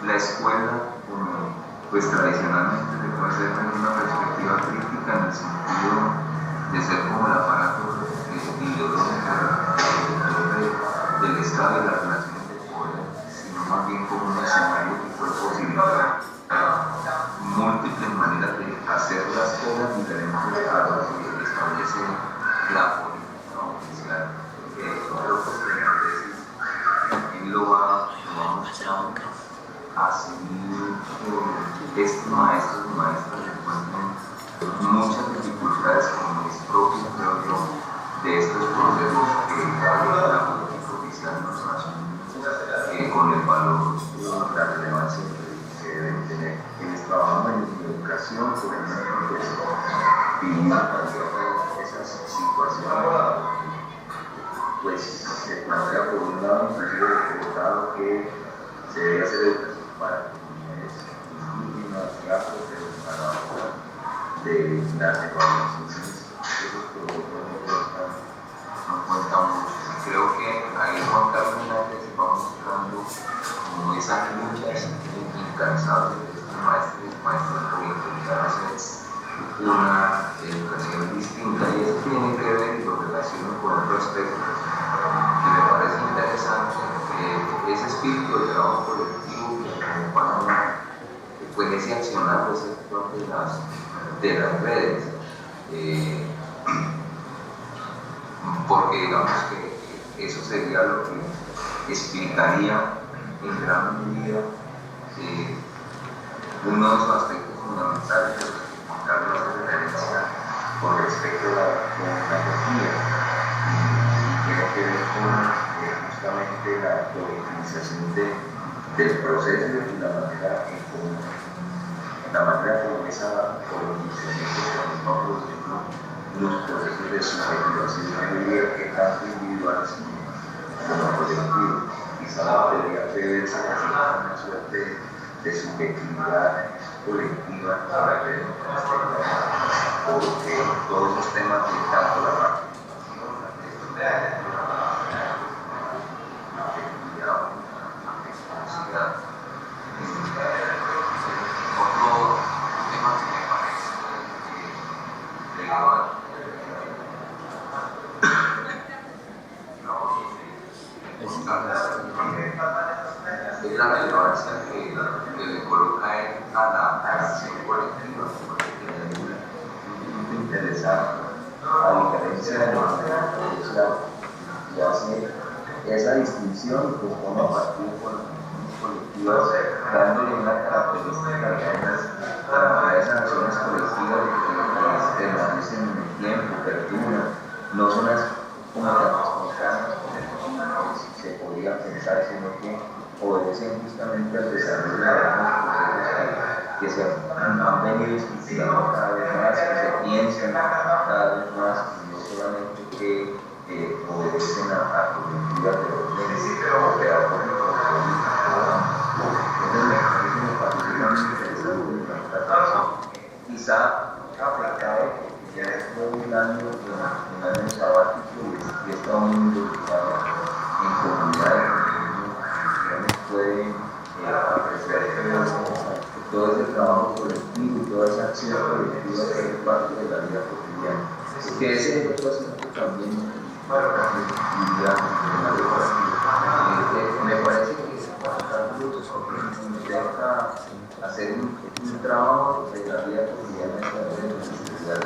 la escuela, pues tradicionalmente se conserva en una perspectiva crítica en el sentido de ser como el aparato ideológico del Estado y las relaciones de poder, sino más bien como un escenario que puede posibilitar múltiples maneras de hacer las cosas diferentes a lo que establece la política oficial. Creo que en la tesis él lo va mostrando a seguir. Estos maestros y maestras encuentran muchas dificultades como es propio, creo yo, de estos procesos que la política oficial nos hace, con el valor, la relevancia que deben tener. Quienes trabajan en educación, por ejemplo, vivimos esas situaciones, pues se plantea por un lado, inclusive decretado, que se debe hacer educación para comunidades indígenas, afro, pero a la hora de las evaluaciones, esos protocolos no cuentan mucho. Creo que ahí Juan Carlos Hernández va mostrando como esas luchas incansables de estos maestros y maestras por intentar hacer una educación distinta, y eso tiene que ver y lo relaciono con otro aspecto que me parece interesante, ese espíritu de trabajo colectivo que acompaña pues ese accionar, ese actor de las redes, porque digamos que eso sería lo que explicaría en gran medida uno de los aspectos fundamentales de los que Juan Carlos hace referencia con respecto a la tecnología, y tiene que ver con justamente la politización del proceso y la manera como esa politización se transforma, por ejemplo, los procesos de subjetivación de vida, que tanto individuales como colectivos. Quizá la teoría debe ser una suerte de subjetividad colectiva para ver porque todos los temas de tanto la participación, la afectividad, la responsabilidad. Otro tema que me parece relevante es la relevancia que le coloca él a la acción colectiva, porque tiene un punto interesante, a diferencia de la social, y hace esa distinción y compone partidos colectivas, dándole una característica a esas acciones colectivas que permanecen en el tiempo, perduran, no son las como tan espontáneas como se podría pensar, sino que obedecen justamente al desarrollo de algunos procesos que se han venido estructurando cada vez más, que se piensan cada vez más, y no solamente que obedecen a coyunturas de orden pedagógico. Entonces me parece muy interesante, quizá afectado porque ya después de un año sabático y está muy involucrado en comunidades pueden apreciar todo ese trabajo colectivo y toda esa acción colectiva que es parte de la vida cotidiana. Que ese otro asunto también me parece que intenta hacer un trabajo de la vida cotidiana a través de la necesidad.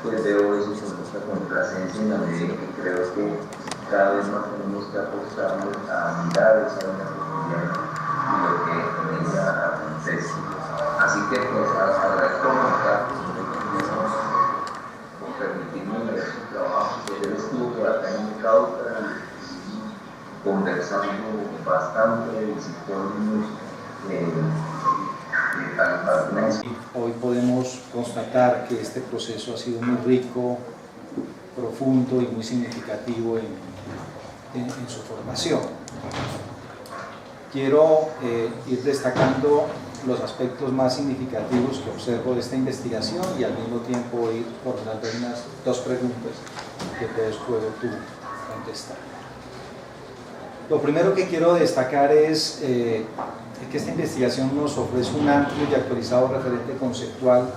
Pues veo eso con mucha complacencia en la medida que creo que cada vez más tenemos que apostarnos a mirar esa vida cotidiana y lo que en ella acontece. Así que pues agradezco a Juan Carlos por permitirme leer su trabajo. Él estuvo por acá en mi causa conversando bastante y situándonos Hoy podemos constatar que este proceso ha sido muy rico, profundo y muy significativo en su formación. Quiero ir destacando los aspectos más significativos que observo de esta investigación y al mismo tiempo ir formulando unas dos preguntas que puedo tú contestar. Lo primero que quiero destacar es que esta investigación nos ofrece un amplio y actualizado referente conceptual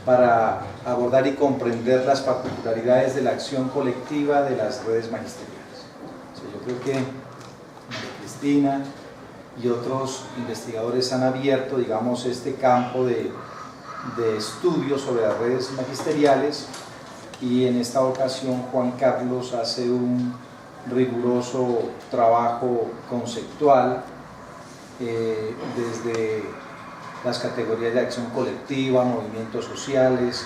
para abordar y comprender las particularidades de la acción colectiva de las redes magisteriales. O sea, yo creo que María Cristina y otros investigadores han abierto, digamos, este campo de estudio sobre las redes magisteriales, y en esta ocasión Juan Carlos hace un riguroso trabajo conceptual desde las categorías de acción colectiva, movimientos sociales,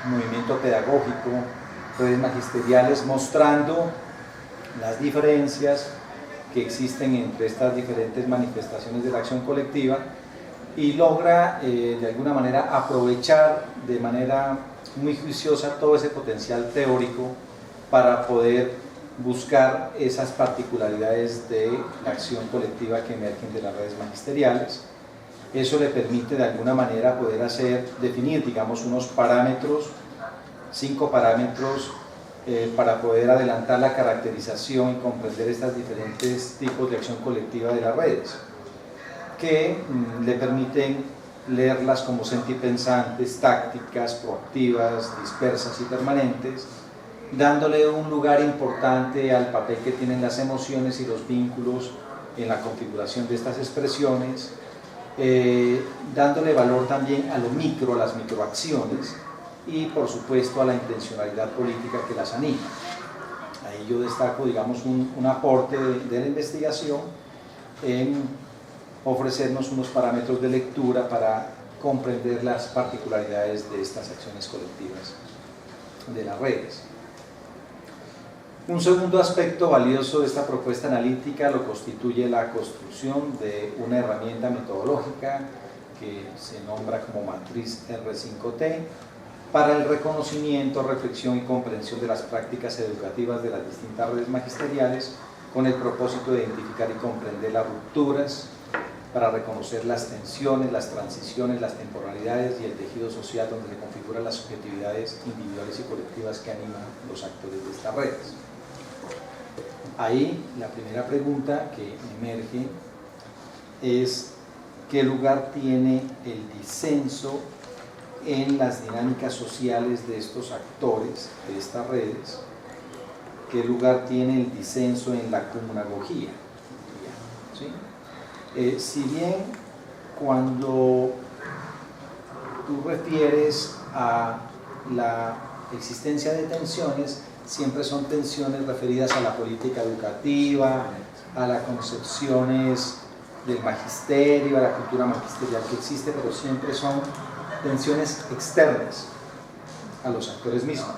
movimiento pedagógico, redes magisteriales, mostrando las diferencias que existen entre estas diferentes manifestaciones de la acción colectiva, y logra de alguna manera aprovechar de manera muy juiciosa todo ese potencial teórico para poder buscar esas particularidades de la acción colectiva que emergen de las redes magisteriales. Eso le permite de alguna manera poder definir, digamos, unos parámetros, 5 parámetros para poder adelantar la caracterización y comprender estos diferentes tipos de acción colectiva de las redes, que le permiten leerlas como sentipensantes, tácticas, proactivas, dispersas y permanentes, dándole un lugar importante al papel que tienen las emociones y los vínculos en la configuración de estas expresiones, dándole valor también a lo micro, a las microacciones, y por supuesto a la intencionalidad política que las anima. Ahí yo destaco, digamos, un aporte de la investigación en ofrecernos unos parámetros de lectura para comprender las particularidades de estas acciones colectivas de las redes. Un segundo aspecto valioso de esta propuesta analítica lo constituye la construcción de una herramienta metodológica que se nombra como matriz R5T para el reconocimiento, reflexión y comprensión de las prácticas educativas de las distintas redes magisteriales, con el propósito de identificar y comprender las rupturas, para reconocer las tensiones, las transiciones, las temporalidades y el tejido social donde se configuran las subjetividades individuales y colectivas que animan los actores de estas redes. Ahí la primera pregunta que emerge es: ¿qué lugar tiene el disenso en las dinámicas sociales de estos actores, de estas redes? ¿Qué lugar tiene el disenso en la comunagogía? ¿Sí? Si bien cuando tú refieres a la existencia de tensiones, siempre son tensiones referidas a la política educativa, a las concepciones del magisterio, a la cultura magisterial que existe, pero siempre son tensiones externas a los actores mismos.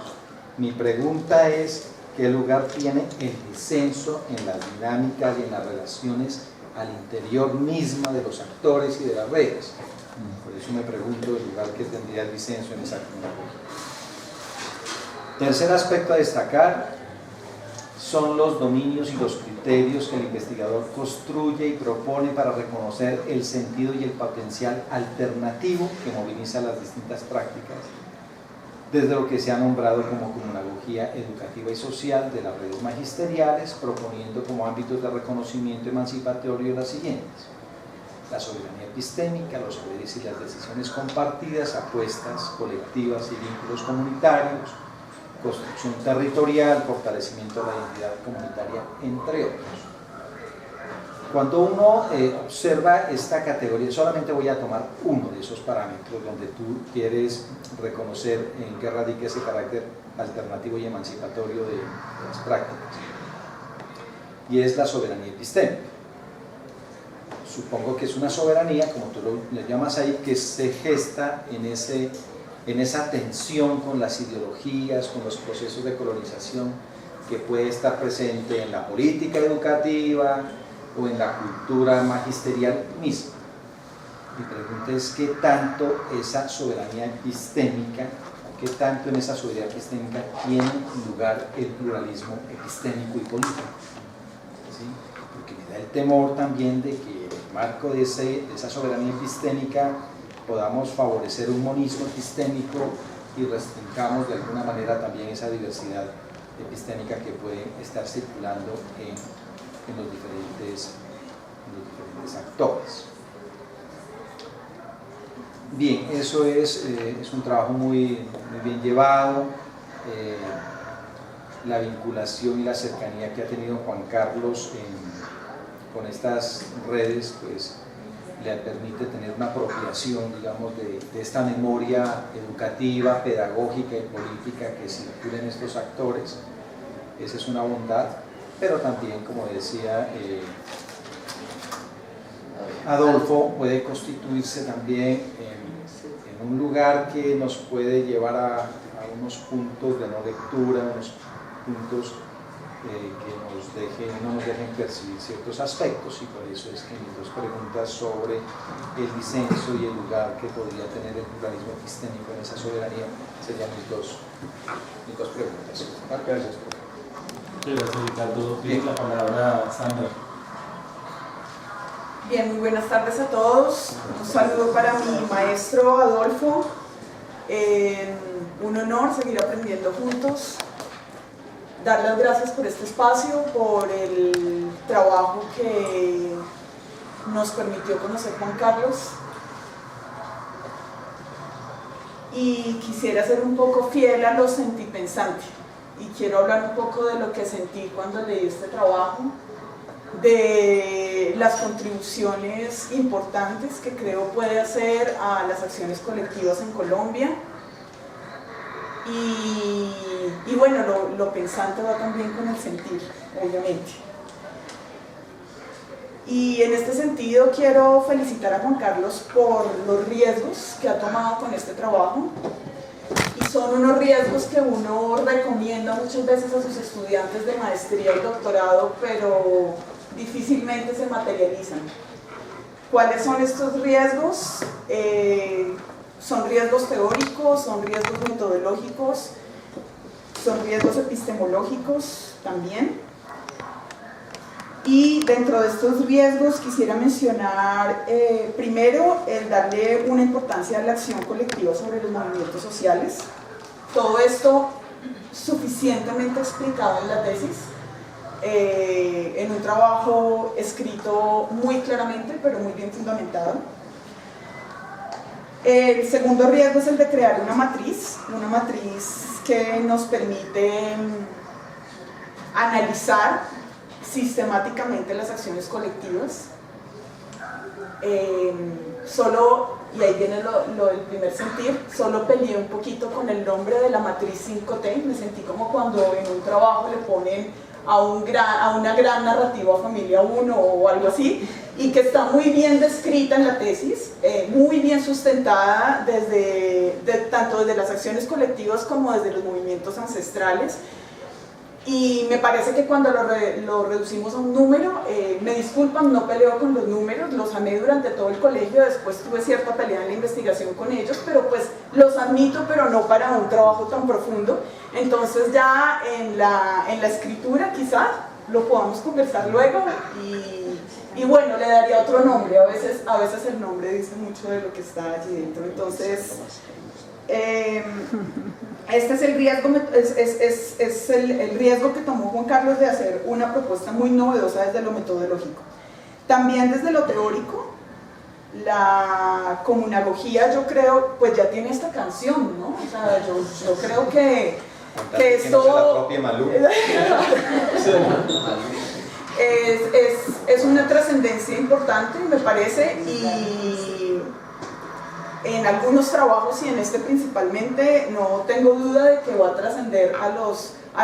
Mi pregunta es: ¿qué lugar tiene el disenso en las dinámicas y en las relaciones al interior misma de los actores y de las redes? Por eso me pregunto el lugar que tendría el disenso en esa comunidad. Tercer aspecto a destacar son los dominios y los criterios que el investigador construye y propone para reconocer el sentido y el potencial alternativo que moviliza las distintas prácticas, desde lo que se ha nombrado como comunagogía educativa y social de las redes magisteriales, proponiendo como ámbitos de reconocimiento emancipatorio las siguientes: la soberanía epistémica, los saberes y las decisiones compartidas, apuestas colectivas y vínculos comunitarios, construcción territorial, fortalecimiento de la identidad comunitaria, entre otros. Cuando uno observa esta categoría, solamente voy a tomar uno de esos parámetros donde tú quieres reconocer en qué radica ese carácter alternativo y emancipatorio de las prácticas, y es la soberanía epistémica. Supongo que es una soberanía, como tú le llamas ahí, que se gesta en esa tensión con las ideologías, con los procesos de colonización que puede estar presente en la política educativa o en la cultura magisterial misma. Mi pregunta es: ¿qué tanto esa soberanía epistémica, qué tanto en esa soberanía epistémica tiene lugar el pluralismo epistémico y político? ¿Sí? Porque me da el temor también de que en el marco de esa soberanía epistémica podamos favorecer un monismo epistémico y restringamos de alguna manera también esa diversidad epistémica que puede estar circulando en en los diferentes actores. Bien, eso es un trabajo muy bien llevado. La vinculación y la cercanía que ha tenido Juan Carlos con estas redes, pues le permite tener una apropiación, digamos, de esta memoria educativa, pedagógica y política que circula en estos actores. Esa es una bondad, pero también, como decía Adolfo, puede constituirse también en un lugar que nos puede llevar a unos puntos de no lectura, unos puntos que no nos dejen percibir ciertos aspectos, y por eso es que mis dos preguntas sobre el disenso y el lugar que podría tener el pluralismo epistémico en esa soberanía serían mis dos preguntas. Gracias. Gracias, Ricardo. Tiene la palabra Sandra. Bien, muy buenas tardes a todos. Un saludo para mi maestro Adolfo. Un honor seguir aprendiendo juntos. Dar las gracias por este espacio, por el trabajo que nos permitió conocer Juan Carlos. Y quisiera ser un poco fiel a lo sentipensante. Y quiero hablar un poco de lo que sentí cuando leí este trabajo, de las contribuciones importantes que creo puede hacer a las acciones colectivas en Colombia. Y bueno, lo pensante va también con el sentir, obviamente. Y en este sentido quiero felicitar a Juan Carlos por los riesgos que ha tomado con este trabajo. Y son unos riesgos que uno recomienda muchas veces a sus estudiantes de maestría y doctorado, pero difícilmente se materializan. ¿Cuáles son estos riesgos? Son riesgos teóricos, son riesgos metodológicos, son riesgos epistemológicos también. Y dentro de estos riesgos quisiera mencionar primero el darle una importancia a la acción colectiva sobre los movimientos sociales. Todo esto suficientemente explicado en la tesis, en un trabajo escrito muy claramente pero muy bien fundamentado. El segundo riesgo es el de crear una matriz que nos permite analizar sistemáticamente las acciones colectivas. Y ahí viene lo del primer sentir, solo peleé un poquito con el nombre de la matriz 5T, me sentí como cuando en un trabajo le ponen a una gran narrativa familia 1 o algo así, y que está muy bien descrita en la tesis, muy bien sustentada tanto desde las acciones colectivas como desde los movimientos ancestrales. Y me parece que cuando lo reducimos a un número, me disculpan, no peleo con los números, los amé durante todo el colegio, después tuve cierta pelea en la investigación con ellos, pero pues los admito, pero no para un trabajo tan profundo. Entonces ya en la escritura quizás lo podamos conversar luego y bueno, le daría otro nombre, a veces el nombre dice mucho de lo que está allí dentro. Entonces este es el riesgo, el riesgo que tomó Juan Carlos de hacer una propuesta muy novedosa desde lo metodológico. También desde lo teórico, la comunagogía, yo creo, pues ya tiene esta canción, ¿no? O sea, yo creo que esto... la propia Malú. es una trascendencia importante, me parece, y en algunos trabajos y en este principalmente no tengo duda de que va a trascender a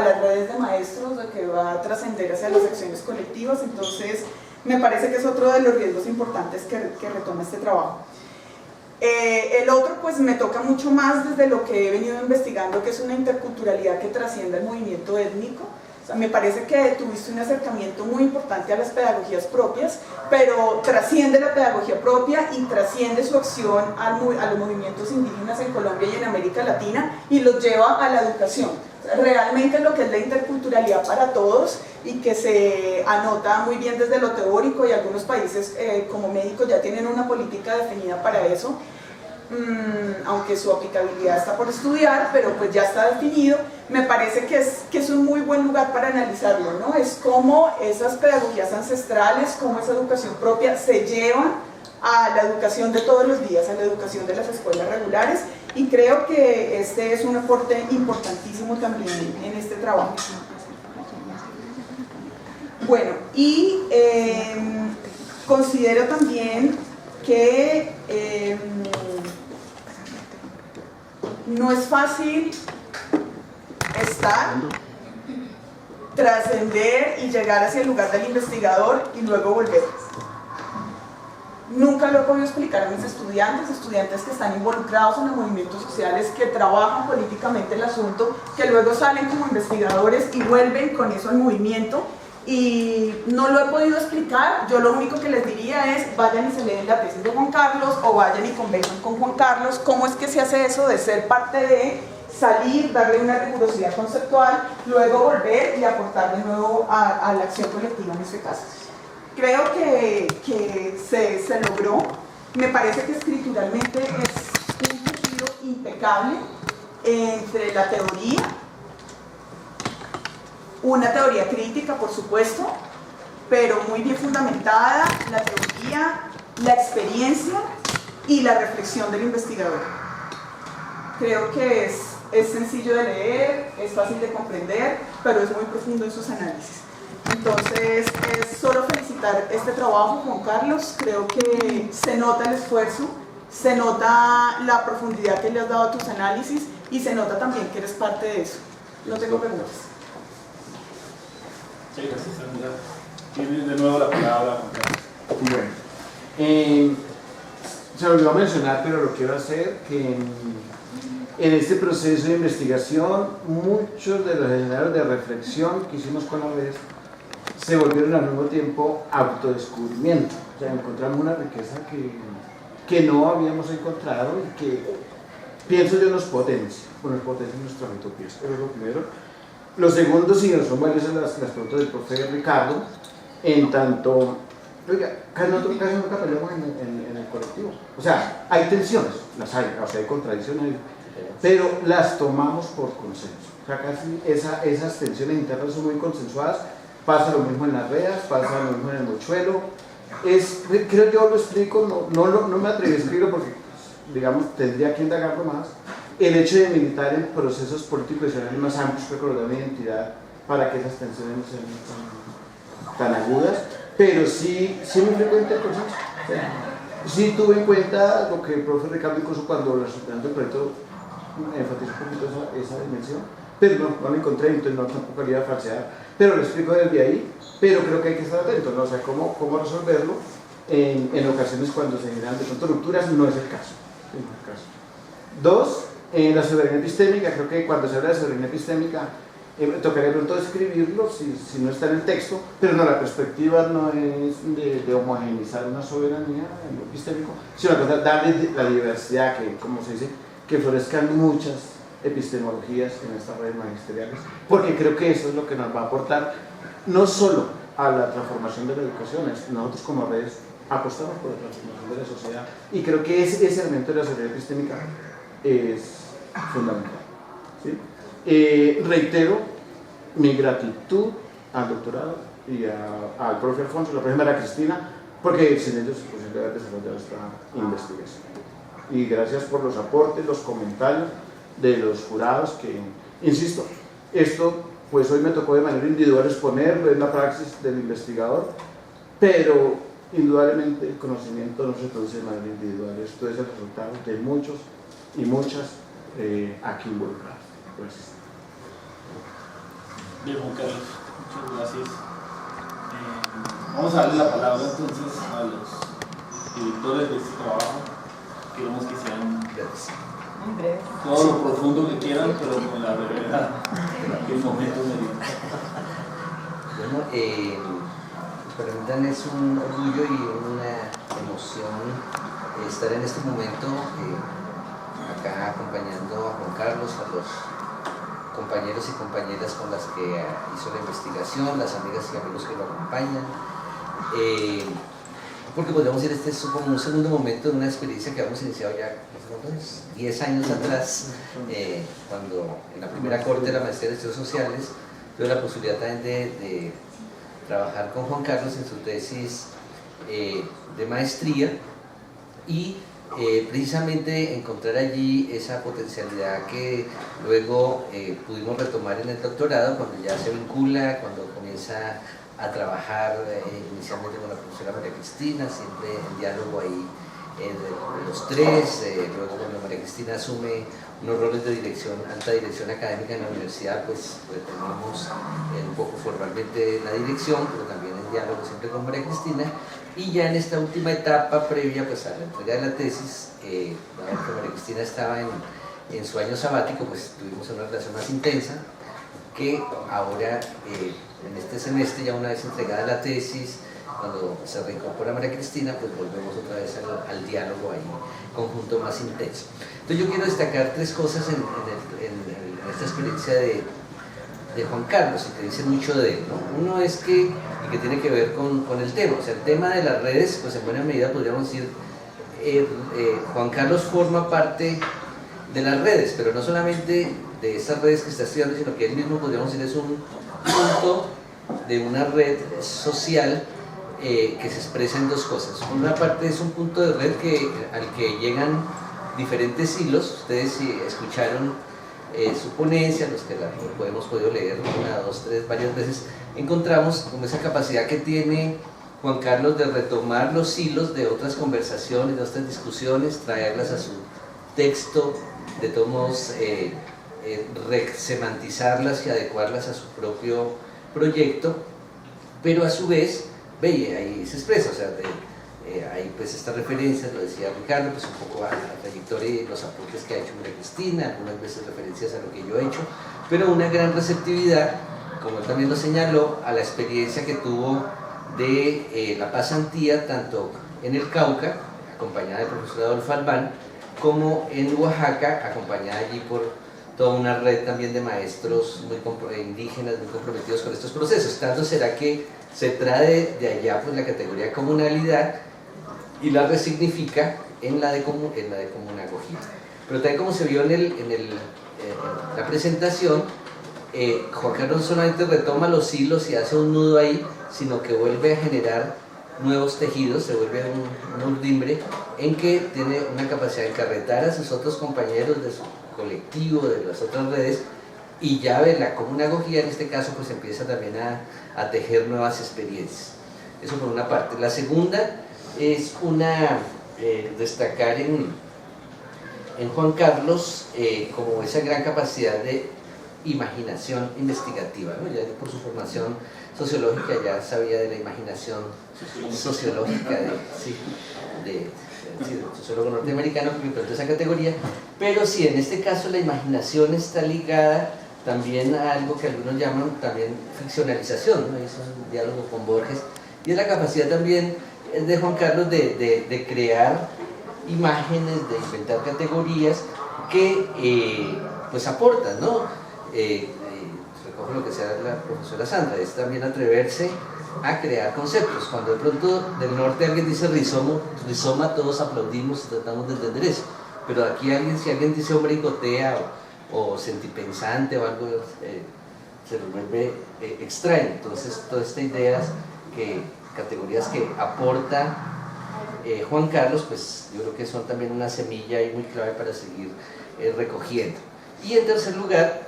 las redes de maestros, de que va a trascender hacia las acciones colectivas. Entonces me parece que es otro de los riesgos importantes que retoma este trabajo. El otro pues me toca mucho más desde lo que he venido investigando, que es una interculturalidad que trasciende el movimiento étnico. O sea, me parece que tuviste un acercamiento muy importante a las pedagogías propias, pero trasciende la pedagogía propia y trasciende su acción a los movimientos indígenas en Colombia y en América Latina y los lleva a la educación. O sea, realmente lo que es la interculturalidad para todos y que se anota muy bien desde lo teórico, y algunos países como México ya tienen una política definida para eso. aunque su aplicabilidad está por estudiar, pero pues ya está definido. Me parece que es un muy buen lugar para analizarlo, ¿no? Es cómo esas pedagogías ancestrales, cómo esa educación propia se llevan a la educación de todos los días, a la educación de las escuelas regulares, y creo que este es un aporte importantísimo también en este trabajo. Bueno, y considero también que no es fácil estar, trascender y llegar hacia el lugar del investigador y luego volver. Nunca lo he podido explicar a mis estudiantes que están involucrados en los movimientos sociales, que trabajan políticamente el asunto, que luego salen como investigadores y vuelven con eso al movimiento. Y no lo he podido explicar. Yo lo único que les diría es vayan y se leen la tesis de Juan Carlos, o vayan y conversen con Juan Carlos cómo es que se hace eso de ser parte de, salir, darle una rigurosidad conceptual, luego volver y aportar de nuevo a la acción colectiva en este caso. Creo que se logró. Me parece que escrituralmente es un tejido impecable entre la teoría, una teoría crítica, por supuesto, pero muy bien fundamentada, la teoría, la experiencia y la reflexión del investigador. Creo que es sencillo de leer, es fácil de comprender, pero es muy profundo en sus análisis. Entonces, es solo felicitar este trabajo, Juan Carlos. Creo que se nota el esfuerzo, se nota la profundidad que le has dado a tus análisis y se nota también que eres parte de eso. No tengo preguntas. Sí, gracias, Sandra. Tienes de nuevo la palabra, Juan Carlos. Bueno, se me olvidó mencionar, pero lo quiero hacer, que en este proceso de investigación muchos de los escenarios de reflexión que hicimos con la vez se volvieron al mismo tiempo autodescubrimiento. O sea, encontramos una riqueza que no habíamos encontrado y que, pienso yo, nos potencia nuestras utopías. Eso es lo primero. Lo segundo, sí, son valiosas las preguntas del profe Ricardo, en tanto, oiga, casi nunca peleamos en el colectivo. O sea, hay tensiones, las hay, o sea, hay contradicciones, pero las tomamos por consenso. O sea, casi esas tensiones internas son muy consensuadas. Pasa lo mismo en las redes, pasa lo mismo en el mochuelo. Creo yo lo explico, no me atreví a escribirlo porque, digamos, tendría que indagarlo más. El hecho de militar en procesos políticos y sociales más amplios, recordar una identidad para que esas tensiones no sean tan agudas, pero sí muy frecuente el proceso. Sí tuve en cuenta lo que el profe Ricardo incluso cuando resultando el proyecto enfatizó un poquito esa dimensión, pero no lo encontré, entonces no tampoco le iba a falsear, pero lo explico desde ahí, pero creo que hay que estar atento, ¿no? O sea, cómo resolverlo en ocasiones cuando se generan de pronto rupturas, no es el caso. Dos, la soberanía epistémica, creo que cuando se habla de soberanía epistémica tocaría de pronto describirlo si no está en el texto, pero no, la perspectiva no es de homogeneizar una soberanía en lo epistémico, sino darle la diversidad, que, como se dice, que florezcan muchas epistemologías en estas redes magisteriales, porque creo que eso es lo que nos va a aportar no solo a la transformación de la educación, nosotros como redes apostamos por la transformación de la sociedad, y creo que ese elemento de la soberanía epistémica es fundamental, ¿sí? Reitero mi gratitud al doctorado y al profe Alfonso, la profe María Cristina, porque sin ellos es posible haber desarrollado esta investigación. Y gracias por los aportes, los comentarios de los jurados que, insisto, esto pues hoy me tocó de manera individual exponerlo, es la praxis del investigador, pero indudablemente el conocimiento no se produce de manera individual, esto es el resultado de muchos y muchas aquí involucrados. Gracias. Bien, Juan Carlos, muchas gracias. Vamos a darle la palabra entonces a los directores de este trabajo. Queremos que sean todo lo profundo que quieran, pero con la brevedad que el momento merita. Bueno, permítanme, es un orgullo y una emoción estar en este momento acá acompañando a Juan Carlos, a los compañeros y compañeras con las que hizo la investigación, las amigas y amigos que lo acompañan. porque podríamos decir este es como un segundo momento de una experiencia que habíamos iniciado ya 10 años atrás, cuando en la primera corte de la maestría de Estudios Sociales tuve la posibilidad también de trabajar con Juan Carlos en su tesis de maestría y precisamente encontrar allí esa potencialidad que luego pudimos retomar en el doctorado cuando ya se vincula, cuando comienza a trabajar inicialmente con la profesora María Cristina, siempre en diálogo ahí los tres, luego cuando María Cristina asume unos roles de dirección, alta dirección académica en la universidad, pues retomamos un poco formalmente la dirección, pero también en diálogo siempre con María Cristina, y ya en esta última etapa previa pues a la entrega de la tesis, dado que María Cristina estaba en su año sabático, pues tuvimos una relación más intensa, que ahora en este semestre, ya una vez entregada la tesis, cuando se reincorpora María Cristina, pues volvemos otra vez al diálogo ahí, conjunto más intenso. Entonces yo quiero destacar tres cosas en esta experiencia de Juan Carlos, y que dice mucho de él, ¿no? Uno es que tiene que ver con el tema, o sea, el tema de las redes, pues en buena medida podríamos decir, Juan Carlos forma parte de las redes, pero no solamente de esas redes que está estudiando, sino que él mismo, podríamos decir, es un punto de una red social que se expresa en dos cosas. Por una parte es un punto de red al que llegan diferentes hilos. Ustedes si escucharon su ponencia, los que la hemos podido leer una, dos, tres, varias veces, encontramos como esa capacidad que tiene Juan Carlos de retomar los hilos de otras conversaciones, de otras discusiones, traerlas a su texto, de todos modos semantizarlas y adecuarlas a su propio proyecto, pero a su vez, ve, ahí se expresa, o sea, hay pues estas referencias, lo decía Ricardo, pues un poco a la trayectoria y los aportes que ha hecho María Cristina, algunas veces referencias a lo que yo he hecho, pero una gran receptividad, como él también lo señaló, a la experiencia que tuvo de la pasantía, tanto en el Cauca, acompañada del profesor Adolfo Albán, como en Oaxaca, acompañada allí por toda una red también de maestros indígenas muy comprometidos con estos procesos. Tanto será que se trae de allá pues la categoría de comunalidad y la resignifica en la de comunagogía. Pero también, como se vio en la presentación, Juan Carlos solamente retoma los hilos y hace un nudo ahí, sino que vuelve a generar nuevos tejidos, se vuelve un urdimbre en que tiene una capacidad de encarretar a sus otros compañeros de su colectivo, de las otras redes, y ya de la comunagogía en este caso pues empieza también a tejer nuevas experiencias. Eso por una parte. La segunda es destacar en Juan Carlos como esa gran capacidad de imaginación investigativa, ¿no? Ya por su formación sociológica ya sabía de la imaginación sociológica del sociólogo norteamericano que implementó esa categoría, pero sí, en este caso la imaginación está ligada también a algo que algunos llaman también ficcionalización, ¿no? Hizo un diálogo con Borges, y es la capacidad también de Juan Carlos de crear imágenes, de inventar categorías que pues aportan, ¿no? Recoge lo que sea la profesora Sandra, es también atreverse a crear conceptos. Cuando de pronto del norte alguien dice rizoma, todos aplaudimos y tratamos de entender eso, pero aquí si alguien dice hombre icotea o sentipensante o algo, se nos vuelve extraño. Entonces todas estas ideas, categorías que aporta Juan Carlos, pues yo creo que son también una semilla y muy clave para seguir recogiendo. Y en tercer lugar,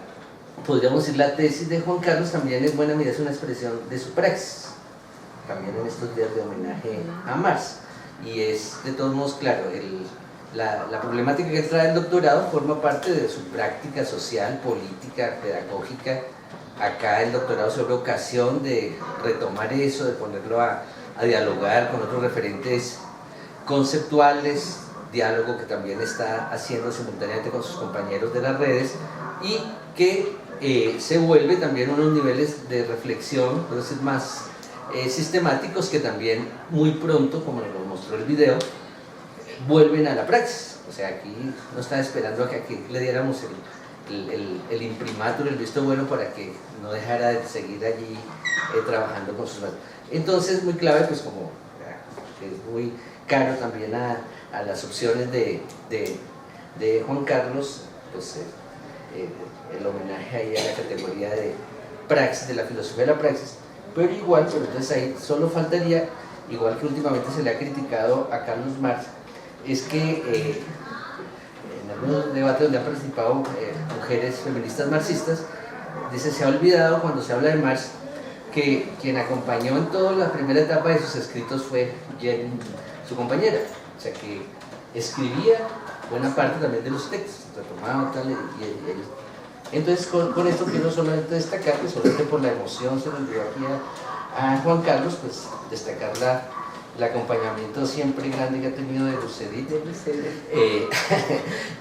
podríamos decir, la tesis de Juan Carlos también en buena medida es una expresión de su praxis, también en estos días de homenaje a Marx, y es de todos modos claro, la problemática que trae el doctorado forma parte de su práctica social, política, pedagógica. Acá el doctorado sobre ocasión de retomar eso, de ponerlo a dialogar con otros referentes conceptuales, diálogo que también está haciendo simultáneamente con sus compañeros de las redes, y que se vuelve también unos niveles de reflexión, entonces más sistemáticos, que también muy pronto, como nos lo mostró el video, vuelven a la praxis. O sea, aquí no está esperando a que aquí le diéramos el imprimatur, el visto bueno, para que no dejara de seguir allí trabajando con sus manos. Entonces, muy clave, pues como que es muy caro también a las opciones de Juan Carlos, pues el homenaje ahí a la categoría de praxis, de la filosofía de la praxis, pero igual, pero entonces ahí solo faltaría, igual que últimamente se le ha criticado a Carlos Marx, es que en algunos debates donde han participado mujeres feministas marxistas, dice, se ha olvidado cuando se habla de Marx que quien acompañó en toda la primera etapa de sus escritos fue Jenny, su compañera, o sea que escribía buena parte también de los textos, retomaba tal, entonces con esto quiero solamente destacar que solamente por la emoción se nos dio aquí a Juan Carlos, pues destacar el acompañamiento siempre grande que ha tenido de Lucedit,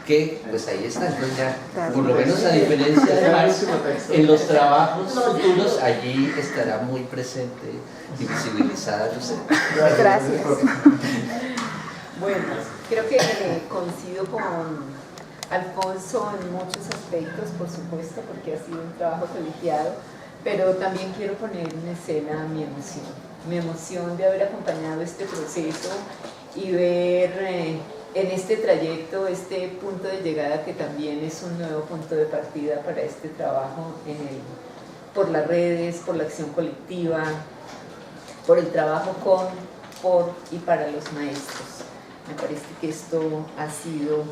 que pues ahí está, entonces ya, por lo menos a diferencia de Marx, en los trabajos futuros allí estará muy presente y visibilizada Lucedit. Gracias. Bueno, creo que coincido con Alfonso en muchos aspectos, por supuesto, porque ha sido un trabajo colegiado, pero también quiero poner en escena mi emoción de haber acompañado este proceso y ver en este trayecto, este punto de llegada que también es un nuevo punto de partida para este trabajo por las redes, por la acción colectiva, por el trabajo con, por y para los maestros. Me parece que esto ha sido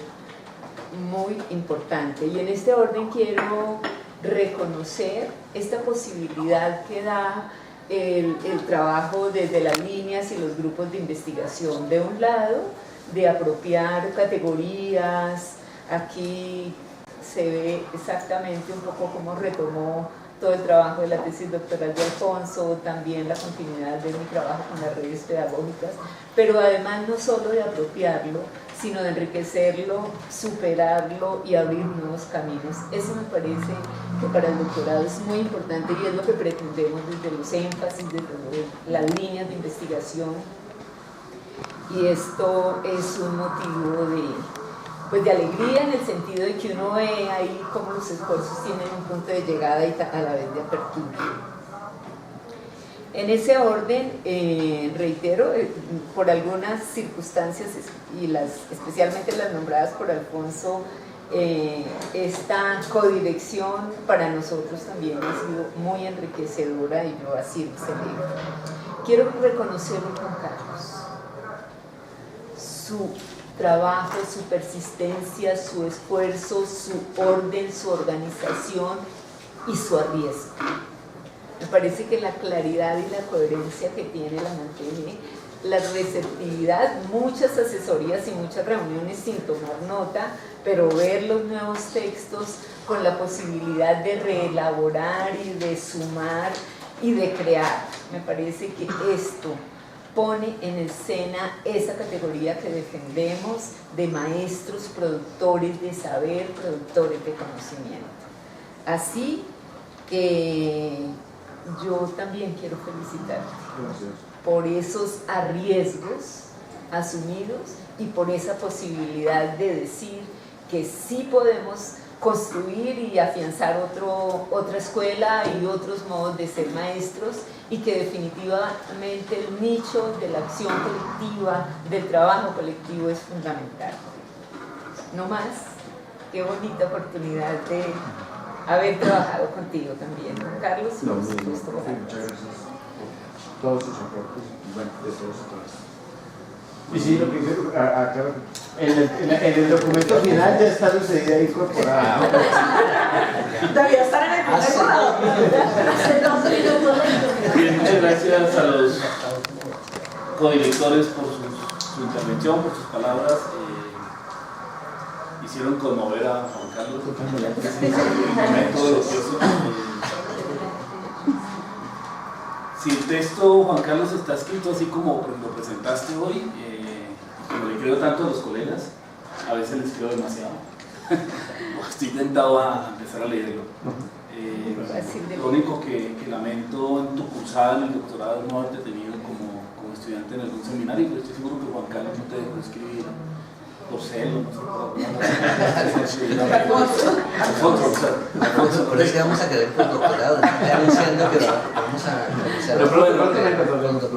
muy importante y en este orden quiero reconocer esta posibilidad que da el trabajo desde las líneas y los grupos de investigación. De un lado, de apropiar categorías, aquí se ve exactamente un poco cómo retomó todo el trabajo de la tesis doctoral de Alfonso, también la continuidad de mi trabajo con las redes pedagógicas, pero además no solo de apropiarlo, sino de enriquecerlo, superarlo y abrir nuevos caminos. Eso me parece que para el doctorado es muy importante y es lo que pretendemos desde los énfasis, desde las líneas de investigación, y esto es un motivo de alegría en el sentido de que uno ve ahí cómo los esfuerzos tienen un punto de llegada y a la vez de apertura. En ese orden, reitero, por algunas circunstancias, y especialmente las nombradas por Alfonso, esta codirección para nosotros también ha sido muy enriquecedora y yo así lo celebro. Quiero reconocerlo con Carlos, su trabajo, su persistencia, su esfuerzo, su orden, su organización y su arriesgo. Me parece que la claridad y la coherencia que tiene la mantiene, la receptividad, muchas asesorías y muchas reuniones sin tomar nota, pero ver los nuevos textos con la posibilidad de reelaborar y de sumar y de crear. Me parece que esto pone en escena esa categoría que defendemos de maestros, productores de saber, productores de conocimiento. Así que yo también quiero felicitarte por esos arriesgos asumidos y por esa posibilidad de decir que sí podemos construir y afianzar otra escuela y otros modos de ser maestros, y que definitivamente el nicho de la acción colectiva, del trabajo colectivo es fundamental. No más, qué bonita oportunidad de haber trabajado contigo también, Carlos. Muchas gracias por todos sus aportes, bueno, de todos y todas. Y sí, lo que dice, claro, en el documento final ya está Lucedit incorporada. Debía estar en el primer grado. Bien, muchas gracias a los codirectores por su intervención, por sus palabras. Hicieron conmover a Juan Carlos. Si el texto, Juan Carlos, está escrito así como lo presentaste hoy, como le creo tanto a los colegas, a veces les creo demasiado. Estoy tentado a empezar a leerlo. Lo único que lamento en tu cursada en el doctorado es no haberte tenido como estudiante en algún seminario, pero estoy seguro que Juan Carlos no te dejó escribir por celo, no sé, Por eso vamos a quedar por doctorado. Ya anunciando que vamos a realizar.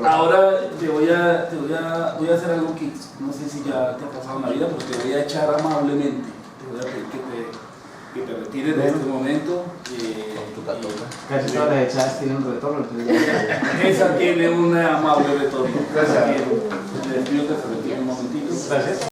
Ahora voy a hacer algo que no sé si ya te ha pasado en la vida, pero te voy a echar amablemente. Te voy a pedir que te retires de este momento. Tu patola. Casi todas las echadas tienen un retorno. Esa tiene un amable retorno. Gracias. Les pido que se retire un momentito. Gracias.